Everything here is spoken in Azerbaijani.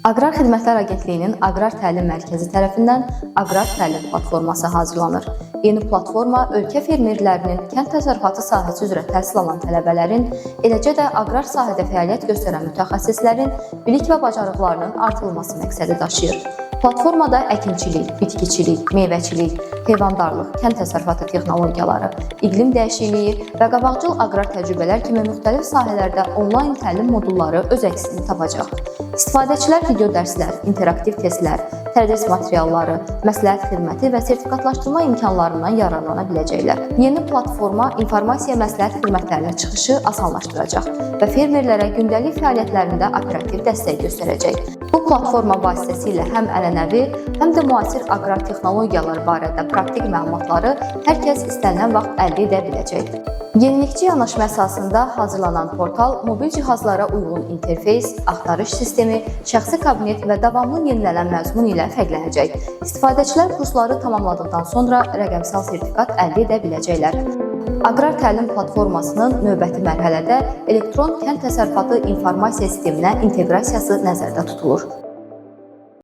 Aqrar Xidmətlər Agentliyinin Aqrar Təlim Mərkəzi tərəfindən Aqrar Təlim platforması hazırlanır. Yeni platforma ölkə fermerlərinin, kənd təsərrüfatı sahəsi üzrə təhsil alan tələbələrin, eləcə də aqrar sahədə fəaliyyət göstərən mütəxəssislərin bilik və bacarıqlarının artırılması məqsədi daşıyır. Platformada əkinçilik, bitkiçilik, meyvəçilik, heyvandarlıq, kənd təsərrüfatı texnologiyaları, iqlim dəyişikliyi və qabaqcıl aqrar təcrübələr kimi müxtəlif sahələrdə onlayn təlim modulları öz əksini tapacaq. İstifadəçilər video dərslər, interaktiv testlər, tədris materialları, məsləhət xidməti və sertifikatlaşdırma imkanlarından yararlana biləcəklər. Yeni platforma informasiya məsləhət xidmətlərinin çıxışı asanlaşdıracaq və fermerlərə gündəlik fəaliyyətlərində operativ dəstək göstərəcək. Bu platforma vasitəsilə həm ənənəvi, həm də müasir aqrar texnologiyaları barədə praktik məlumatları hər kəs istənilən vaxt əldə edə biləcək. Yenilikçi yanaşma əsasında hazırlanan portal mobil cihazlara uyğun interfeys, axtarış sistemi, şəxsi kabinet və davamlı yenilənən məzmun ilə fərqlənəcək. İstifadəçilər kursları tamamladıqdan sonra rəqəmsal sertifikat əldə edə biləcəklər. Aqrar təlim platformasının növbəti mərhələdə elektron kənd təsərrüfatı informasiya sisteminə inteqrasiyası nəzərdə tutulur.